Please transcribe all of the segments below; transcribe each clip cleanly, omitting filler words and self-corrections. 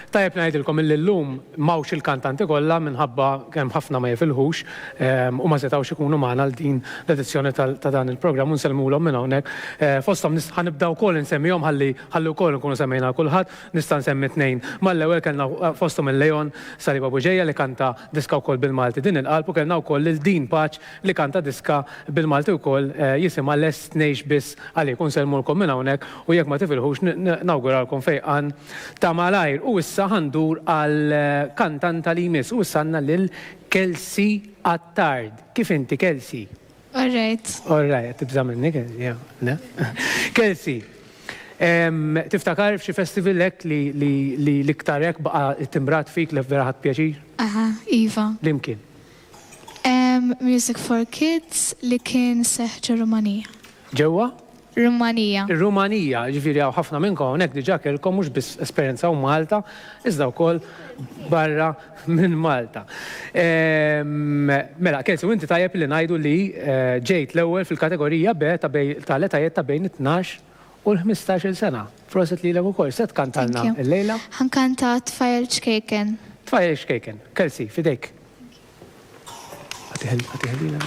Tajjeb ngħidilkom illum mawx il-kantanti kollha minħabba kemm ħafna ma jifilħux u ma setgħux ikunu magħna għal din l-edizzjoni ta' dan il-programm u nsellmulhom minn hawnhekk. Fosthom ħanibdew ukoll insemmihom ħalli wkoll nkunu semmejna kulħadd, nista' nsemmi tnejn. Mal-ewwel kellna fosthom il-Leon Saliba Buġejja li kanta diska wkoll bil-Malti din il-qalb u kellna wkoll lil Din Paċ li kanta diska bil-Malti wkoll jisimha Lest Ngħix Biss għalik nsellmulkom minn hawnhekk u jekk ma tifilħux nawguralkom fejqan ta' malajr. U issa ħandur għal kantanta li jmiss u issa għandna lil Kelsey Attard. Kif inti Kelsey? All right. Tibża minni Kelsey, Kelsey, tiftakar f'xi festival hekk li iktar hekk baqa' timbrat fik li vera ħadd pjaċir? Aha, Iva. Limkien? Music for Kids li kien seħ Rumanija. Ġewwa? Rumanija. Ir-Rumanija, ġifieri hawn ħafna minnkom hawnhekk diġà kellkom mhux biss esperjenzaw Malta, iżda wkoll barra minn Malta. Mela, Kelsey, inti tajjeb li ngħidu li ġejt l-ewwel fil-kategorija B tal-etajiet ta' bejn 12 u l-15 sena. Proset lilek ukoll, se tkantalna l-lejla? Ħankanta Tfajl Xkejken. Tfajl Xkejken. Kelsey, fidejk. Ħatiħellina.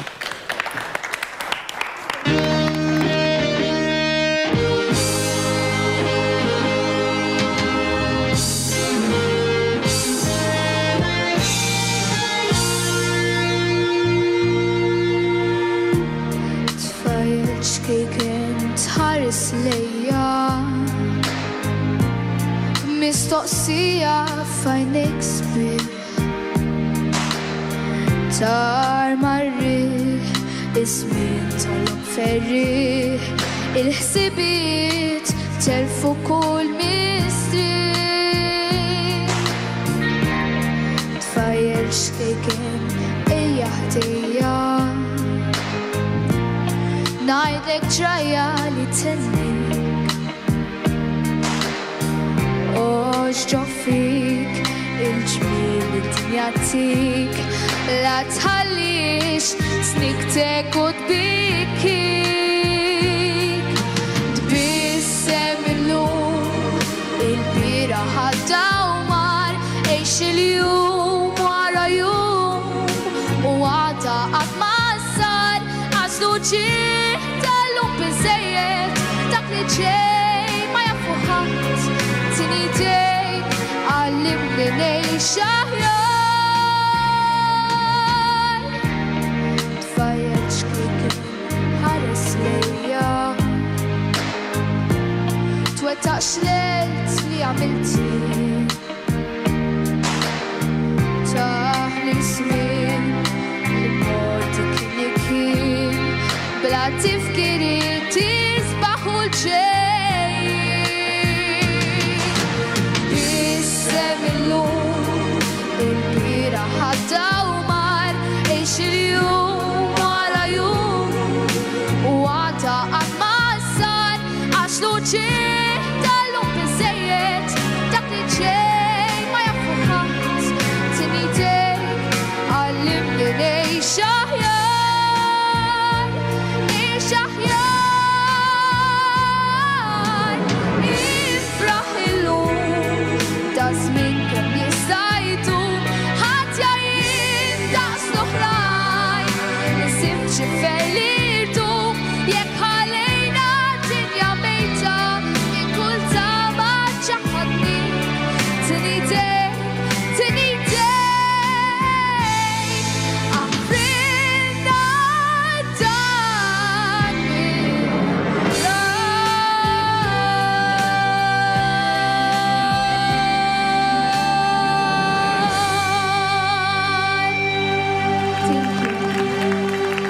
Lejja mistoqsija fajnek sbir tar marriħ ismin tolok ferriħ il-ħsibiet telfu kull mistri Tfajl Xkejken ejja ħtejja Najdlek ġrajja li tennik Oġġo fik il-ġmil li tinjatik La tħallix sniktek u tbikik Tbissem il-lum il-bira ħaddawmar Eħx il-jum wara jum U għada għad ma sar għazlu Bizzejiet, dak li ġej ma jafu ħadd tinidejk għallimni ngħix aħjar Tfajl Xkejken ħares lejja Twettaq x'lejlt li għamilti Taħli żmien li morti kien li kien Bla tifkiri tisbaħu l-ġej Bissem il-lum il-bira ħaddawmar Eħx il-jum wara jum U għada għad ma sar Għax luċi tal-lum bizzejiet Dak li ġej ma jafu ħadd tinidejk għallimni ngħix aħjar Tinidejk